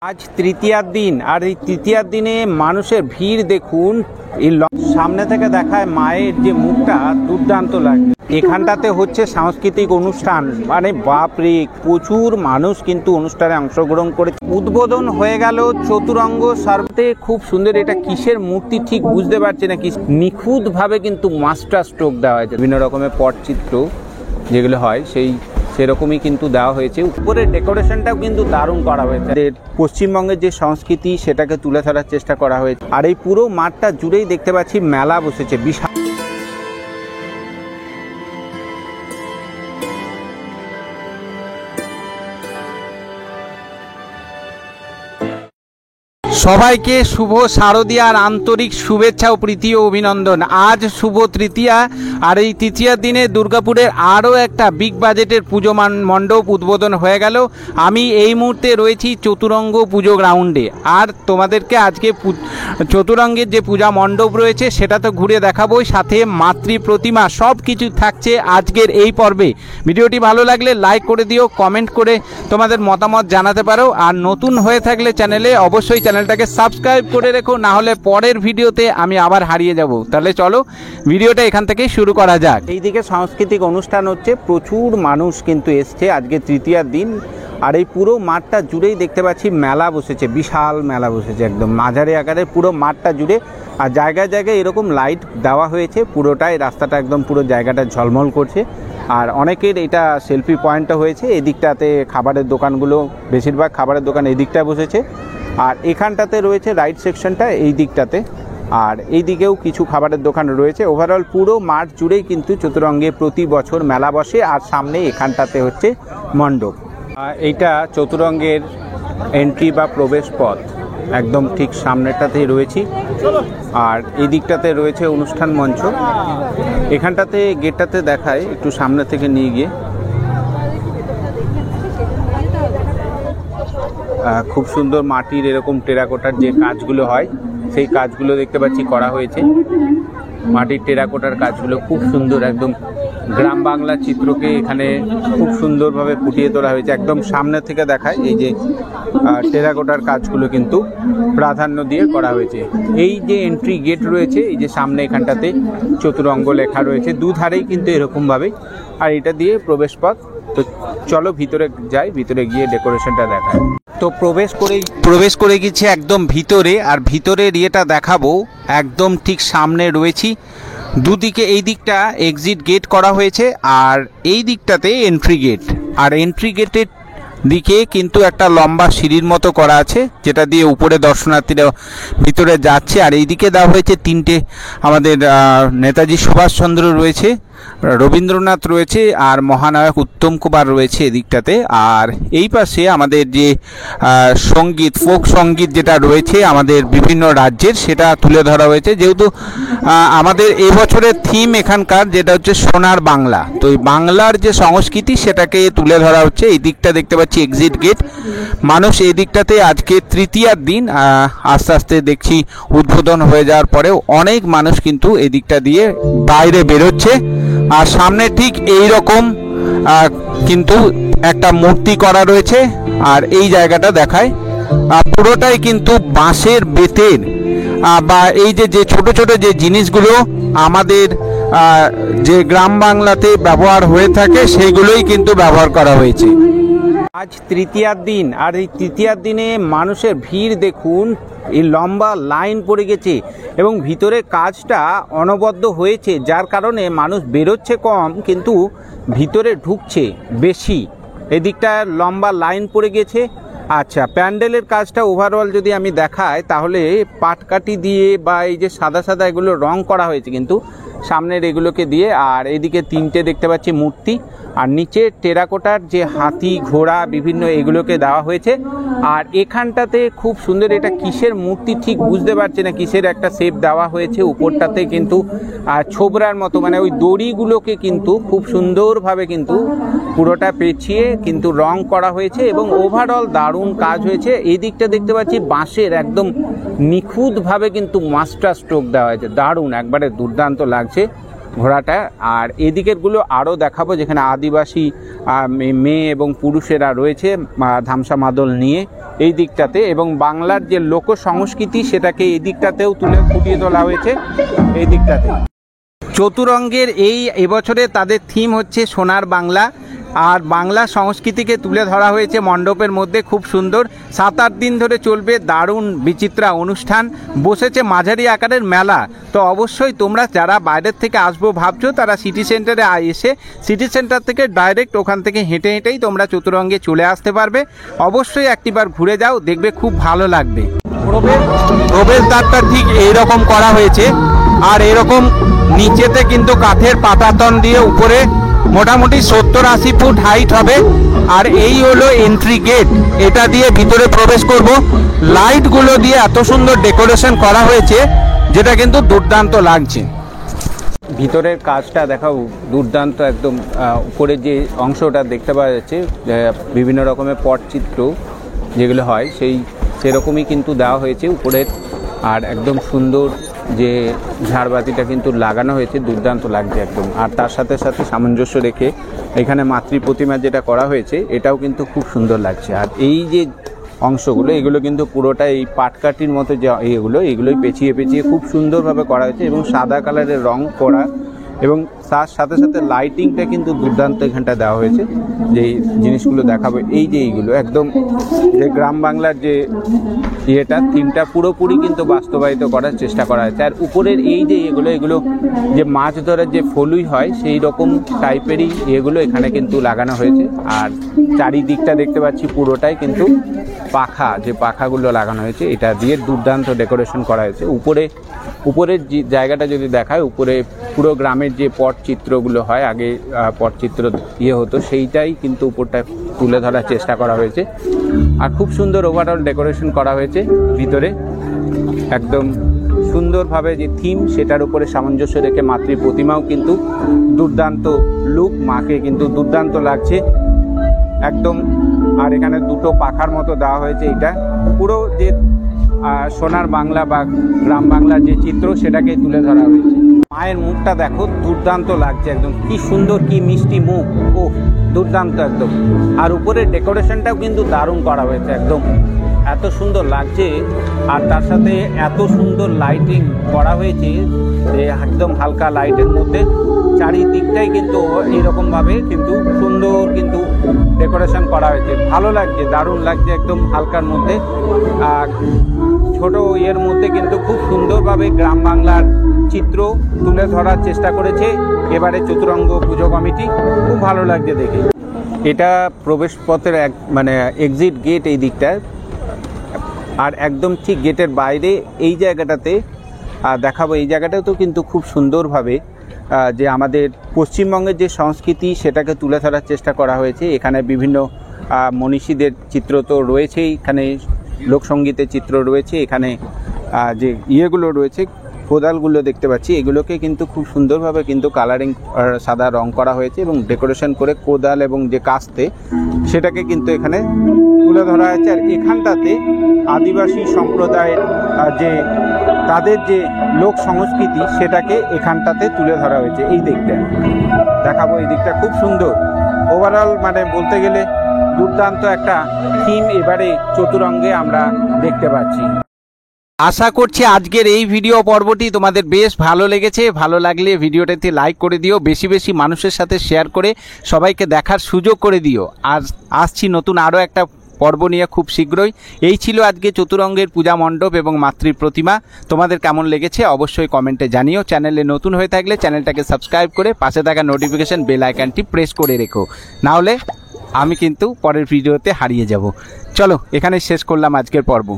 আজ তৃতীয়ার দিন, আর এই তৃতীয়ার দিনে মানুষের ভিড় দেখুন। এই সামনে থেকে দেখায় মায়ের যে মুখটা দুর্দান্ত লাগে। এখানটাতে হচ্ছে সাংস্কৃতিক অনুষ্ঠান, মানে বাপরে প্রচুর মানুষ কিন্তু অনুষ্ঠানে অংশগ্রহণ করে। উদ্বোধন হয়ে গেল চতুরঙ্গ সার্ভে, খুব সুন্দর। এটা কিসের মূর্তি ঠিক বুঝতে পারছি না, কি নিখুঁতভাবে কিন্তু মাস্টার স্ট্রোক দেওয়া হয়েছে। বিভিন্ন রকমের পটচিত্র যেগুলো হয় সেরকমই কিন্তু দেওয়া হয়েছে। উপরের ডেকোরেশনটাও কিন্তু দারুণ করা হয়েছে। পশ্চিমবঙ্গের যে সংস্কৃতি সেটাকে তুলে ধরার চেষ্টা করা হয়েছে। আর এই পুরো মাঠটা জুড়েই দেখতে পাচ্ছি মেলা বসেছে বিশাল। সবাইকে শুভ শারদীয়ার আন্তরিক শুভেচ্ছা ও প্রীতি ও অভিনন্দন। আজ শুভ তৃতীয়া, আর এই তৃতীয়ার দিনে দুর্গাপুরের আরও একটা বিগ বাজেটের পুজো মণ্ডপ উদ্বোধন হয়ে গেল। আমি এই মুহূর্তে রয়েছি চতুরঙ্গ পুজো গ্রাউন্ডে, আর তোমাদেরকে আজকে চতুরঙ্গের যে পূজা মণ্ডপ রয়েছে সেটা তো ঘুরে দেখাবোই, সাথে মাতৃ প্রতিমা সব কিছু থাকছে আজকের এই পর্বে। ভিডিওটি ভালো লাগলে লাইক করে দিও, কমেন্ট করে তোমাদের মতামত জানাতে পারো। আর নতুন হয়ে থাকলে চ্যানেলে অবশ্যই চ্যানেলটাকে সাবস্ক্রাইব করে রেখো, না হলে পরের ভিডিওতে আমি আবার হারিয়ে যাব। তাহলে চলো ভিডিওটা এখান থেকে শুরু করা যাক। এইদিকে সাংস্কৃতিক অনুষ্ঠান হচ্ছে, প্রচুর মানুষ কিন্তু এসছে আজকে তৃতীয়ার দিন। আর এই পুরো মাঠটা জুড়েই দেখতে পাচ্ছি মেলা বসেছে, বিশাল মেলা বসেছে একদম মাঝারি আকারের পুরো মাঠটা জুড়ে। আর জায়গায় জায়গায় এরকম লাইট দেওয়া হয়েছে, পুরোটাই রাস্তাটা একদম পুরো জায়গাটা ঝলমল করছে। আর অনেকের এটা সেলফি পয়েন্টও হয়েছে। এদিকটাতে খাবারের দোকানগুলো, বেশিরভাগ খাবারের দোকান এই দিকটায় বসেছে। আর এখানটাতে রয়েছে রাইট সেকশনটা এই দিকটাতে, আর এই দিকেও কিছু খাবারের দোকান রয়েছে। ওভারঅল পুরো মাঠ জুড়েই কিন্তু চতুরঙ্গে প্রতি বছর মেলা বসে। আর সামনে এখানটাতে হচ্ছে মণ্ডপ। এইটা চতুরঙ্গের এন্ট্রি বা প্রবেশ পথ, একদম ঠিক সামনেটাতেই রয়েছি। আর এই দিকটাতে রয়েছে অনুষ্ঠান মঞ্চ। এখানটাতে গেটটাতে দেখায়, একটু সামনে থেকে নিয়ে গিয়ে খুব সুন্দর মাটির এরকম টেরাকোটার যে কাজগুলো হয় সেই কাজগুলো দেখতে পাচ্ছি করা হয়েছে। মাটির টেরাকোটার কাজগুলো খুব সুন্দর, একদম গ্রাম বাংলা চিত্রকে এখানে খুব সুন্দরভাবে ফুটিয়ে তোলা হয়েছে। একদম সামনে থেকে দেখায় এই যে টেরাকোটার কাজগুলো কিন্তু প্রাধান্য দিয়ে করা হয়েছে। এই যে এন্ট্রি গেট রয়েছে, এই যে সামনে এখানটাতে চতুরঙ্গ লেখা রয়েছে, দুধারেই কিন্তু এরকমভাবেই। আর এটা দিয়ে প্রবেশ পথ। তো চলো ভিতরে যাই, ভিতরে গিয়ে ডেকোরেশনটা দেখায়। তো প্রবেশ করে গেছি একদম ভিতরে, আর ভিতরের ইয়েটা দেখাবো। একদম ঠিক সামনে রয়েছি, দুদিকে এই দিকটা এক্সিট গেট করা হয়েছে, আর এই দিকটাতে এন্ট্রি গেট। আর এন্ট্রি গেটের দিকে কিন্তু একটা লম্বা সিঁড়ির মতো করা আছে, যেটা দিয়ে উপরে দর্শনার্থীরা ভিতরে যাচ্ছে। আর এই দিকে দেওয়া হয়েছে তিনটে, আমাদের নেতাজি সুভাষচন্দ্র রয়েছে, রবীন্দ্রনাথ রয়েছে, আর মহানায়ক উত্তম কুমার রয়েছে এদিকটাতে। আর এই পাশে আমাদের যে সঙ্গীত, ফোক সঙ্গীত যেটা রয়েছে আমাদের বিভিন্ন রাজ্যের, সেটা তুলে ধরা হয়েছে। যেহেতু আমাদের এবছরের থিম এখানকার যেটা হচ্ছে সোনার বাংলা, তো এই বাংলার যে সংস্কৃতি সেটাকে তুলে ধরা হচ্ছে। এই দিকটা দেখতে পাচ্ছি এক্সিট গেট। মানুষ এই দিকটাতে আজকে তৃতীয়ার দিন আস্তে আস্তে দেখছি উদ্বোধন হয়ে যাওয়ার পরেও অনেক মানুষ কিন্তু এই দিকটা দিয়ে বাইরে বেরোচ্ছে। আর সামনে ঠিক এই রকম কিন্তু একটা মূর্তি করা রয়েছে। আর এই জায়গাটা দেখায় পুরোটাই কিন্তু বাঁশের বেতের, বা এই যে ছোট ছোট যে জিনিসগুলো আমাদের যে গ্রাম বাংলাতে ব্যবহার হয়ে থাকে সেইগুলোই কিন্তু ব্যবহার করা হয়েছে। আজ তৃতীয়ার দিন, আর এই তৃতীয়ার দিনে মানুষের ভিড় দেখুন। এই লম্বা লাইন পড়ে গেছে এবং ভিতরে কাজটা অনবদ্য হয়েছে, যার কারণে মানুষ বেরোচ্ছে কম কিন্তু ভিতরে ঢুকছে বেশি। এদিকটা লম্বা লাইন পড়ে গেছে। আচ্ছা, প্যান্ডেলের কাজটা ওভারঅল যদি আমি দেখাই, তাহলে পাটকাঠি দিয়ে বা এই যে সাদা সাদা এগুলো রং করা হয়েছে কিন্তু সামনের এগুলোকে দিয়ে। আর এদিকে তিনটে দেখতে পাচ্ছি মূর্তি, আর নিচে টেরাকোটার যে হাতি ঘোড়া বিভিন্ন এগুলোকে দেওয়া হয়েছে। আর এখানটাতে খুব সুন্দর, এটা কিসের মূর্তি ঠিক বুঝতে পারছি না, কিসের একটা শেপ দেওয়া হয়েছে। উপরটাতে কিন্তু ছোবরার মতো, মানে ওই দড়িগুলোকে কিন্তু খুব সুন্দরভাবে কিন্তু পুরোটা পেঁচিয়ে কিন্তু রং করা হয়েছে এবং ওভারঅল দারুণ কাজ হয়েছে। এই দিকটা দেখতে পাচ্ছি বাঁশের একদম নিখুঁতভাবে কিন্তু মাস্টার স্ট্রোক দেওয়া হয়েছে, দারুণ, একবারে দুর্দান্ত লাগছে ঘোড়াটা। আর এদিকের গুলো আরও দেখাবো, যেখানে আদিবাসী মেয়ে এবং পুরুষেরা রয়েছে ধামসা মাদল নিয়ে। এই দিকটাতে, এবং বাংলার যে লোক সংস্কৃতি সেটাকে এই দিকটাতেও ফুটিয়ে তোলা হয়েছে এই দিকটাতে। চতুরঙ্গের এই এবছরে তাদের থিম হচ্ছে সোনার বাংলা, আর বাংলা সংস্কৃতিকে তুলে ধরা হয়েছে মণ্ডপের মধ্যে। খুব সুন্দর 7-8 দিন ধরে চলবে দারুণ বিচিত্রা অনুষ্ঠান, বসেছে মাঝারি আকারের মেলা। তো অবশ্যই তোমরা যারা বাইরের থেকে আসবো ভাবছো তারা সিটি সেন্টারে এসে সিটি সেন্টার থেকে ডাইরেক্ট ওখান থেকে হেঁটে হেঁটেই তোমরা চতুরঙ্গে চলে আসতে পারবে। অবশ্যই একটিবার ঘুরে যাও, দেখবে খুব ভালো লাগবে। প্রবেশদ্বারটা ঠিক এইরকম করা হয়েছে, আর এরকম নিচেতে কিন্তু কাঠের পাটাতন দিয়ে উপরে মোটামুটি 70-80 ফুট হাইট হবে। আর এই হলো এন্ট্রি গেট, এটা দিয়ে ভিতরে প্রবেশ করব। লাইটগুলো দিয়ে এত সুন্দর ডেকোরেশন করা হয়েছে যেটা কিন্তু দুর্দান্ত লাগছে। ভিতরের কাজটা দেখাও দুর্দান্ত একদম। উপরে যে অংশটা দেখতে পাওয়া যাচ্ছে বিভিন্ন রকমের পটচিত্র যেগুলো হয় সেরকমই কিন্তু দেওয়া হয়েছে উপরের। আর একদম সুন্দর যে ঝাড়বাতিটা কিন্তু লাগানো হয়েছে, দুর্দান্ত লাগছে একদম। আর তার সাথে সাথে সামঞ্জস্য রেখে এখানে মাতৃ প্রতিমা যেটা করা হয়েছে এটাও কিন্তু খুব সুন্দর লাগছে। আর এই যে অংশগুলো এগুলো কিন্তু পুরোটা এই পাটকাঠির মতো যে এগুলোই পেঁচিয়ে পেঁচিয়ে খুব সুন্দরভাবে করা হয়েছে, এবং সাদা কালারের রং করা, এবং তার সাথে সাথে লাইটিংটা কিন্তু দুর্দান্ত এখানটা দেওয়া হয়েছে। যেই জিনিসগুলো দেখাবো এই যে এইগুলো একদম যে গ্রাম বাংলার যে থিমটা পুরোপুরি কিন্তু বাস্তবায়িত করার চেষ্টা করা হয়েছে। আর উপরের এই যে এগুলো যে মাছ ধরার যে ফলুই হয় সেই রকম টাইপেরই এগুলো এখানে কিন্তু লাগানো হয়েছে। আর চারিদিকটা দেখতে পাচ্ছি পুরোটাই কিন্তু পাখাগুলো লাগানো হয়েছে, এটা দিয়ে দুর্দান্ত ডেকোরেশন করা হয়েছে। উপরের যে জায়গাটা যদি দেখায়, উপরে পুরো গ্রামের যে পটচিত্রগুলো হয় আগে পটচিত্র হতো সেইটাই কিন্তু উপরটায় তুলে ধরার চেষ্টা করা হয়েছে। আর খুব সুন্দর ওভারঅল ডেকোরেশন করা হয়েছে ভিতরে, একদম সুন্দরভাবে যে থিম সেটার উপরে সামঞ্জস্য রেখে মাতৃ প্রতিমাও কিন্তু দুর্দান্ত লুক, মাকে কিন্তু দুর্দান্ত লাগছে একদম। আর এখানে দুটো পাখার মতো দেওয়া হয়েছে, এটা পুরো যে সোনার বাংলা বা গ্রাম বাংলার যে চিত্র সেটাকে তুলে ধরা হয়েছে। মায়ের মুখটা দেখো, দুর্দান্ত লাগছে একদম, কি সুন্দর কি মিষ্টি মুখ, ও দুর্দান্ত একদম। আর উপরের ডেকোরেশনটাও কিন্তু দারুণ করা হয়েছে একদম, এত সুন্দর লাগছে। আর তার সাথে এত সুন্দর লাইটিং করা হয়েছে যে একদম হালকা লাইটের মধ্যে চারিদিকটাই কিন্তু এরকমভাবে কিন্তু সুন্দর কিন্তু ডেকোরেশন করা হয়েছে। ভালো লাগছে, দারুণ লাগছে একদম হালকার মধ্যে। আর ছোট মধ্যে কিন্তু খুব সুন্দরভাবে গ্রাম বাংলার চিত্র তুলে ধরার চেষ্টা করেছে এবারে চতুরঙ্গ পুজো কমিটি, খুব ভালো লাগছে দেখে। এটা প্রবেশপথের এক্সিট গেট এই দিকটায়, আর একদম ঠিক গেটের বাইরে এই জায়গাটাতে দেখাবো। এই জায়গাটাও তো কিন্তু খুব সুন্দরভাবে যে আমাদের পশ্চিমবঙ্গের যে সংস্কৃতি সেটাকে তুলে ধরার চেষ্টা করা হয়েছে। এখানে বিভিন্ন মনীষীদের চিত্র তো রয়েছেই, এখানে লোকসঙ্গীতের চিত্র রয়েছে, এখানে যে রয়েছে কোদালগুলো দেখতে পাচ্ছি এগুলোকে কিন্তু খুব সুন্দরভাবে কিন্তু কালারিং সাদা রং করা হয়েছে, এবং ডেকোরেশন করে কোদাল এবং যে কাস্তে সেটাকে কিন্তু এখানে তুলে ধরা হয়েছে। আর এখানটাতে আদিবাসী সম্প্রদায়ের যে তাদের যে লোক সংস্কৃতি সেটাকে এখানটাতে তুলে ধরা হয়েছে। এই দিকটা দেখাবো, এই দিকটা খুব সুন্দর ওভারঅল, বলতে গেলে দুর্দান্ত একটা থিম এবারে চতুরঙ্গে আমরা দেখতে পাচ্ছি। আশা করছি আজকের এই ভিডিও পর্বটি তোমাদের বেশ ভালো লেগেছে। ভালো লাগলে ভিডিওটাতে লাইক করে দিও, বেশি বেশি মানুষের সাথে শেয়ার করে সবাইকে দেখার সুযোগ করে দিও। আর আসছি নতুন আরও একটা পর্ব নিয়ে খুব শীঘ্রই। এই ছিল আজকে চতুরঙ্গের পূজা মণ্ডপ এবং মাতৃ প্রতিমা। তোমাদের কেমন লেগেছে অবশ্যই কমেন্টে জানিও। চ্যানেলে নতুন হয়ে থাকলে চ্যানেলটাকে সাবস্ক্রাইব করে পাশে থাকা নোটিফিকেশন বেল আইকনটি প্রেস করে রেখো, না হলে আমি কিন্তু পরের ভিডিওতে হারিয়ে যাব। চলো এখানে শেষ করলাম আজকের পর্ব।